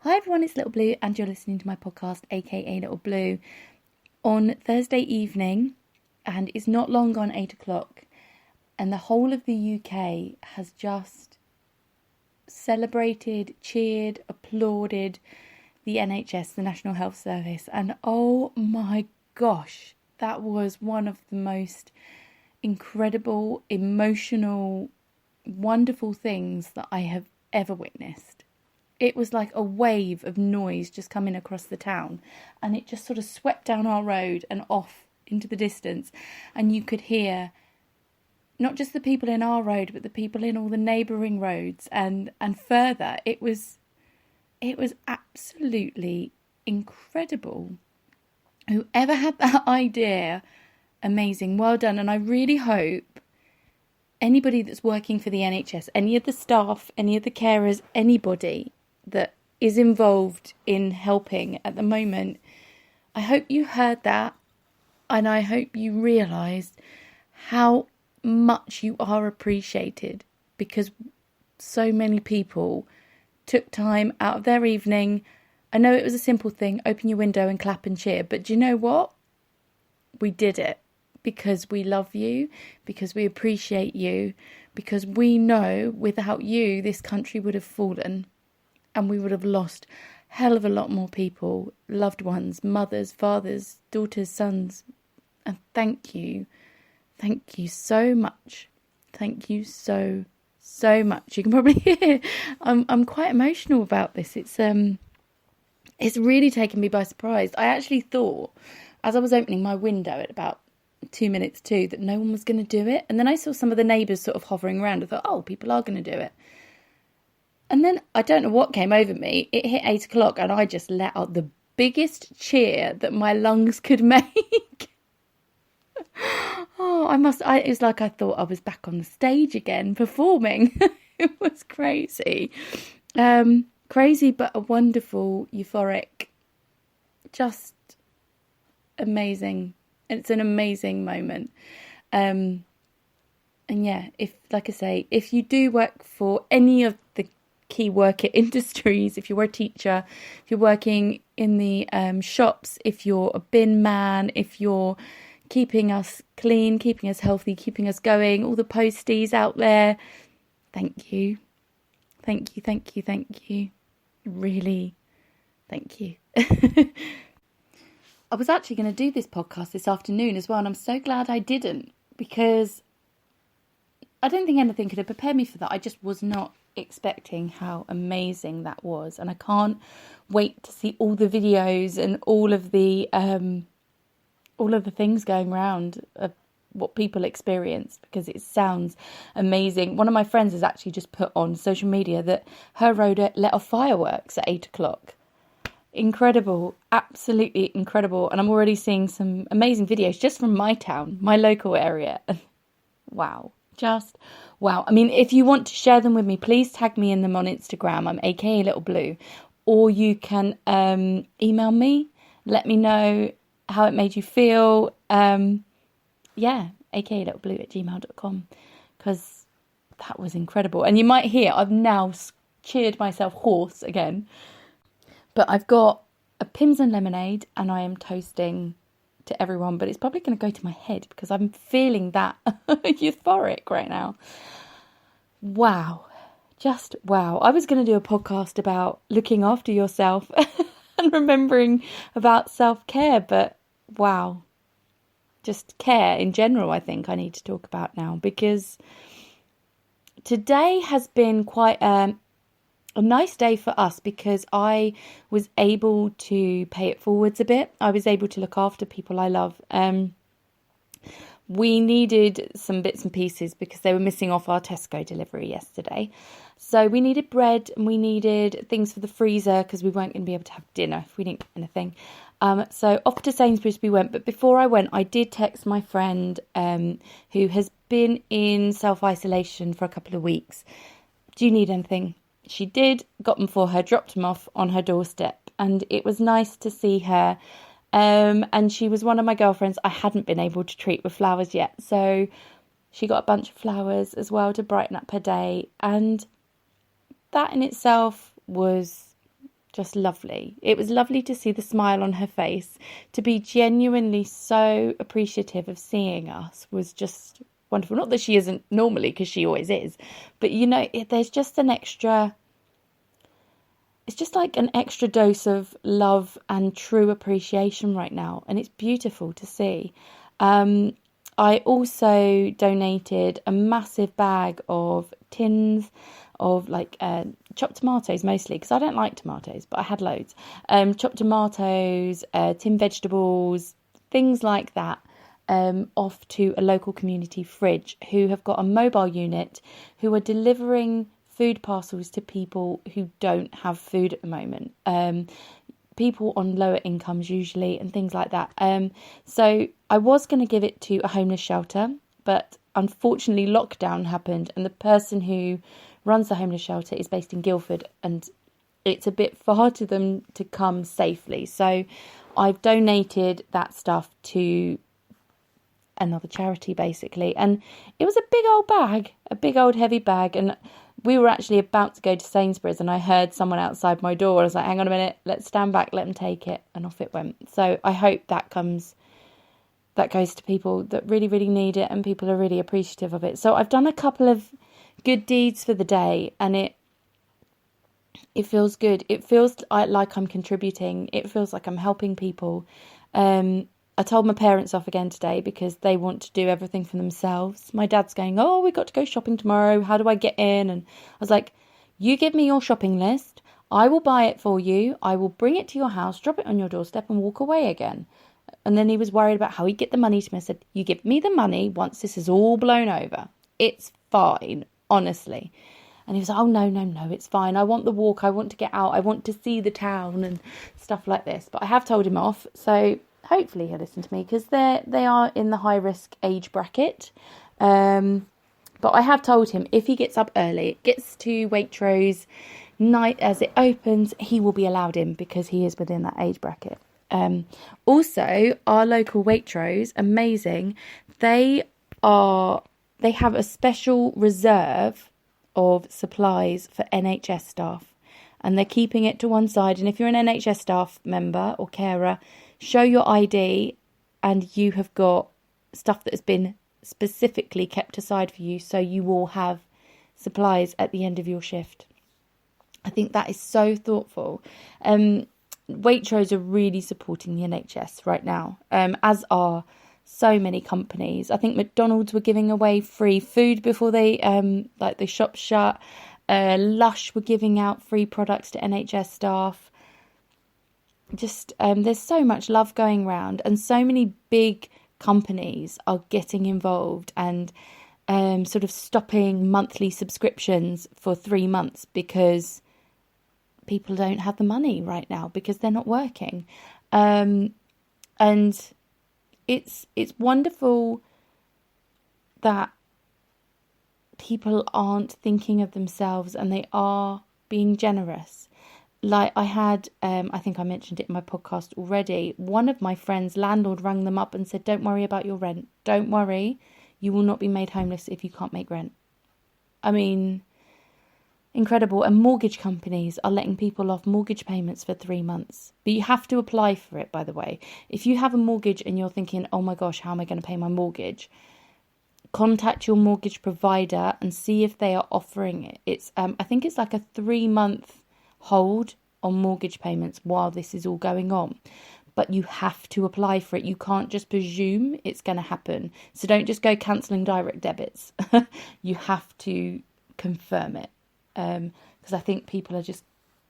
Hi everyone, it's Little Blue and you're listening to my podcast, aka Little Blue, on Thursday evening, and it's not long gone 8 o'clock, and the whole of the UK has just celebrated, cheered, applauded the NHS, the National Health Service, and oh my gosh, that was one of the most incredible, emotional, wonderful things that I have ever witnessed. It was like a wave of noise just coming across the town, and it just sort of swept down our road and off into the distance, and you could hear not just the people in our road but the people in all the neighbouring roads and further. It was absolutely incredible. Whoever had that idea, amazing, well done. And I really hope anybody that's working for the NHS, any of the staff, any of the carers, anybody that is involved in helping at the moment, I hope you heard that, and I hope you realised how much you are appreciated, because so many people took time out of their evening. I know it was a simple thing, open your window and clap and cheer, but do you know what? We did it because we love you, because we appreciate you, because we know without you this country would have fallen and we would have lost a hell of a lot more people, loved ones, mothers, fathers, daughters, sons. And thank you so much. Thank you so much. You can probably hear I'm quite emotional about this. It's really taken me by surprise. I actually thought, as I was opening my window at about 2 minutes to, that no one was going to do it. And then I saw some of the neighbours sort of hovering around. I thought, oh, people are going to do it. And then I don't know what came over me. It hit 8 o'clock and I just let out the biggest cheer that my lungs could make. It was like I thought I was back on the stage again performing. It was crazy. Crazy, but a wonderful, euphoric, just amazing. It's an amazing moment. And yeah, if you do work for any of the key worker industries, if you're a teacher, if you're working in the shops, if you're a bin man, if you're keeping us clean, keeping us healthy, keeping us going, all the posties out there, thank you. Really, thank you. I was actually going to do this podcast this afternoon as well, and I'm so glad I didn't, because I don't think anything could have prepared me for that. I just was not expecting how amazing that was, and I can't wait to see all the videos and all of the things going around of what people experienced, because it sounds amazing. One of my friends has actually just put on social media that her road let off fireworks at 8 o'clock. Incredible, absolutely incredible. And I'm already seeing some amazing videos just from my town, my local area. Wow, just wow. I mean, if you want to share them with me, please tag me in them on Instagram. I'm aka Little Blue, or you can email me, let me know how it made you feel. aka littleblue@gmail.com, because that was incredible. And you might hear I've now cheered myself hoarse again. But I've got a Pims and lemonade and I am toasting to everyone. But it's probably going to go to my head because I'm feeling that euphoric right now. Wow. Just wow. I was going to do a podcast about looking after yourself and remembering about self-care. But wow. Just care in general, I think I need to talk about now. Because today has been quite a nice day for us, because I was able to pay it forwards a bit. I was able to look after people I love. We needed some bits and pieces because they were missing off our Tesco delivery yesterday. So we needed bread and we needed things for the freezer because we weren't going to be able to have dinner if we didn't get anything. So off to Sainsbury's we went. But before I went, I did text my friend who has been in self-isolation for a couple of weeks. Do you need anything? She did, got them for her, dropped them off on her doorstep, and it was nice to see her. And she was one of my girlfriends I hadn't been able to treat with flowers yet, so she got a bunch of flowers as well to brighten up her day, and that in itself was just lovely. It was lovely to see the smile on her face. To be genuinely so appreciative of seeing us was just wonderful. Not that she isn't normally, because she always is, but you know, there's just an extra, it's just like an extra dose of love and true appreciation right now, and it's beautiful to see. I also donated a massive bag of tins of like chopped tomatoes, mostly because I don't like tomatoes, but I had loads. Chopped tomatoes, tin vegetables, things like that, off to a local community fridge who have got a mobile unit who are delivering food parcels to people who don't have food at the moment. People on lower incomes usually, and things like that. So I was going to give it to a homeless shelter, but unfortunately lockdown happened, and the person who runs the homeless shelter is based in Guildford, and it's a bit far to them to come safely. So I've donated that stuff to another charity, basically. And it was a big old bag, a big old heavy bag, and we were actually about to go to Sainsbury's, and I heard someone outside my door. I was like, hang on a minute, let's stand back, let them take it. And off it went. So I hope that goes to people that really, really need it, and people are really appreciative of it. So I've done a couple of good deeds for the day, and it feels good. It feels like I'm contributing. It feels like I'm helping people. I told my parents off again today because they want to do everything for themselves. My dad's going, oh, we've got to go shopping tomorrow. How do I get in? And I was like, you give me your shopping list. I will buy it for you. I will bring it to your house, drop it on your doorstep and walk away again. And then he was worried about how he'd get the money to me. I said, you give me the money once this is all blown over. It's fine, honestly. And he was like, oh, no, it's fine. I want the walk. I want to get out. I want to see the town and stuff like this. But I have told him off. So hopefully he'll listen to me, because they are in the high risk age bracket. But I have told him if he gets up early, gets to Waitrose night as it opens, he will be allowed in because he is within that age bracket. Also, our local Waitrose, amazing. They have a special reserve of supplies for NHS staff, and they're keeping it to one side. And if you're an NHS staff member or carer, show your ID and you have got stuff that has been specifically kept aside for you, so you will have supplies at the end of your shift. I think that is so thoughtful. Waitrose are really supporting the NHS right now, as are so many companies. I think McDonald's were giving away free food before they the shop shut. Lush were giving out free products to NHS staff. Just there's so much love going around, and so many big companies are getting involved and sort of stopping monthly subscriptions for 3 months because people don't have the money right now because they're not working. And it's wonderful that people aren't thinking of themselves and they are being generous. Like I had, I think I mentioned it in my podcast already, one of my friends' landlord rang them up and said, don't worry about your rent. Don't worry, you will not be made homeless if you can't make rent. I mean, incredible. And mortgage companies are letting people off mortgage payments for 3 months. But you have to apply for it, by the way. If you have a mortgage and you're thinking, oh my gosh, how am I going to pay my mortgage? Contact your mortgage provider and see if they are offering it. It's I think it's like a 3-month hold on mortgage payments while this is all going on, but you have to apply for it. You can't just presume it's going to happen. So don't just go cancelling direct debits. You have to confirm it, because I think people are just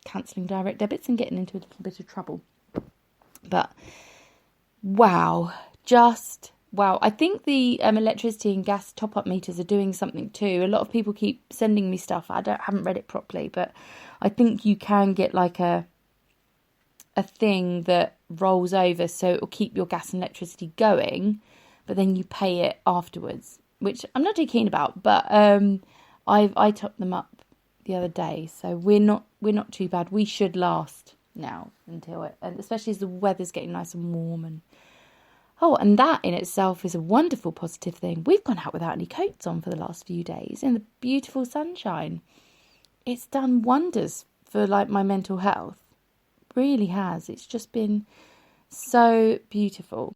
cancelling direct debits and getting into a little bit of trouble. But wow, just wow. I think the electricity and gas top-up meters are doing something too. A lot of people keep sending me stuff. I haven't read it properly, but I think you can get like a thing that rolls over, so it will keep your gas and electricity going, but then you pay it afterwards, which I'm not too keen about. But I topped them up the other day, so we're not too bad. We should last now until it, and especially as the weather's getting nice and warm. And that in itself is a wonderful positive thing. We've gone out without any coats on for the last few days in the beautiful sunshine. It's done wonders for like my mental health. really has. It's just been so beautiful.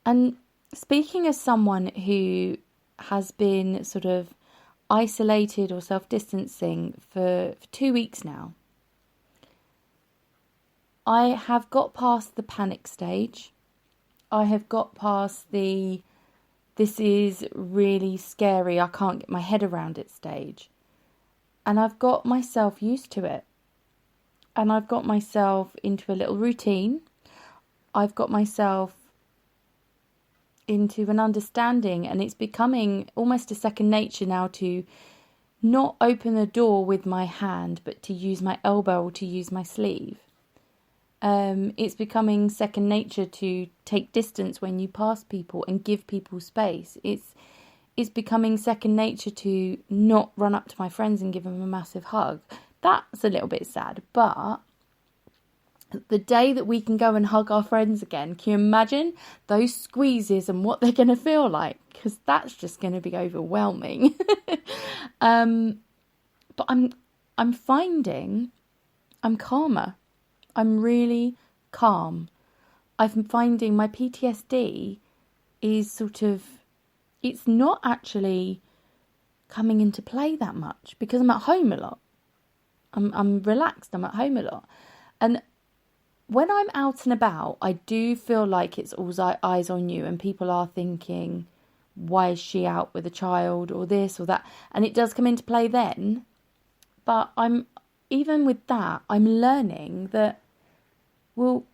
And speaking as someone who has been sort of isolated or self-distancing for 2 weeks now, I have got past the panic stage. I have got past the this is really scary, I can't get my head around it stage. And I've got myself used to it. And I've got myself into a little routine. I've got myself into an understanding, and it's becoming almost a second nature now to not open the door with my hand, but to use my elbow or to use my sleeve. It's becoming second nature to take distance when you pass people and give people space. It's becoming second nature to not run up to my friends and give them a massive hug. That's a little bit sad, but the day that we can go and hug our friends again, can you imagine those squeezes and what they're going to feel like? Because that's just going to be overwhelming. But I'm finding I'm calmer. I'm really calm. I'm finding my PTSD is sort of, it's not actually coming into play that much because I'm at home a lot. I'm relaxed. I'm at home a lot. And when I'm out and about, I do feel like it's all eyes on you, and people are thinking, why is she out with a child or this or that? And it does come into play then. But even with that, I'm learning that, well,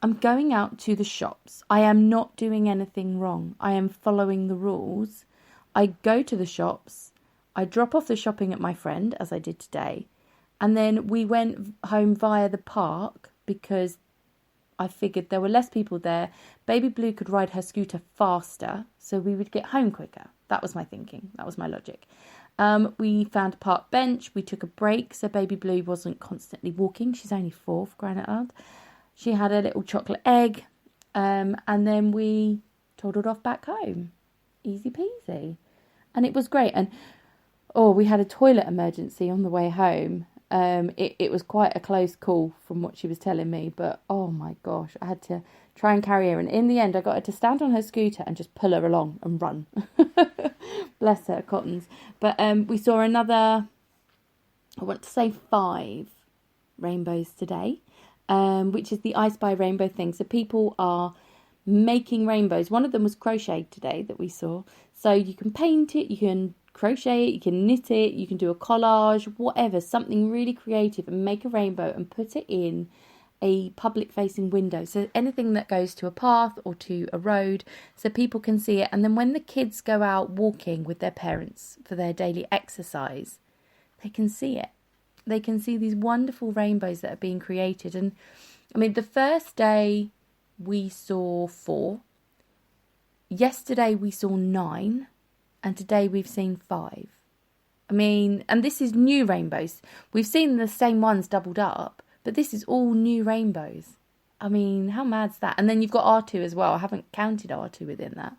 I'm going out to the shops. I am not doing anything wrong. I am following the rules. I go to the shops. I drop off the shopping at my friend, as I did today. And then we went home via the park because I figured there were less people there. Baby Blue could ride her scooter faster, so we would get home quicker. That was my thinking. That was my logic. We found a park bench. We took a break so Baby Blue wasn't constantly walking. She's only 4, for crying out loud. She had a little chocolate egg. And then we toddled off back home. Easy peasy. And it was great. And, we had a toilet emergency on the way home. It was quite a close call from what she was telling me, but oh my gosh, I had to try and carry her, and in the end I got her to stand on her scooter and just pull her along and run. Bless her cottons. But we saw another, I want to say 5 rainbows today, which is the I Spy Rainbow thing. So people are making rainbows. One of them was crocheted today that we saw. So you can paint it, you can crochet it, you can knit it, you can do a collage, whatever, something really creative, and make a rainbow and put it in a public facing window. So anything that goes to a path or to a road, so people can see it. And then when the kids go out walking with their parents for their daily exercise, they can see it. They can see these wonderful rainbows that are being created. And I mean, the first day we saw 4. Yesterday we saw 9. And today we've seen 5. I mean, and this is new rainbows. We've seen the same ones doubled up, but this is all new rainbows. I mean, how mad's that? And then you've got R2 as well. I haven't counted R2 within that.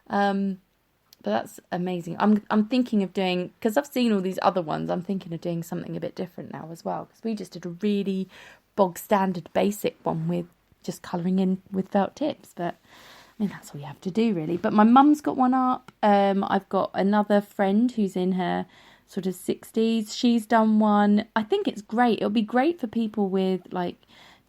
But that's amazing. I'm thinking of doing, because I've seen all these other ones, I'm thinking of doing something a bit different now as well. Because we just did a really bog standard basic one with just colouring in with felt tips. But I mean, that's all you have to do, really. But my mum's got one up. I've got another friend who's in her sort of 60s. She's done one. I think it's great. It'll be great for people with, like,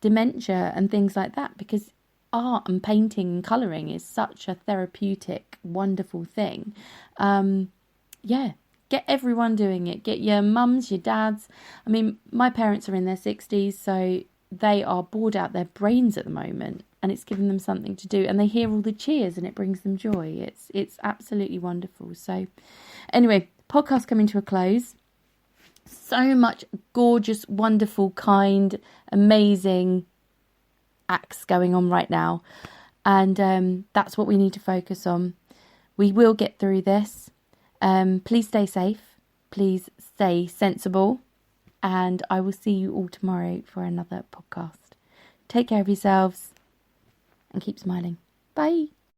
dementia and things like that, because art and painting and colouring is such a therapeutic, wonderful thing. Get everyone doing it. Get your mums, your dads. I mean, my parents are in their 60s, so they are bored out their brains at the moment. And it's given them something to do, and they hear all the cheers, and it brings them joy. It's absolutely wonderful. So, anyway, podcast coming to a close. So much gorgeous, wonderful, kind, amazing acts going on right now, and that's what we need to focus on. We will get through this. Please stay safe. Please stay sensible, and I will see you all tomorrow for another podcast. Take care of yourselves. And keep smiling. Bye.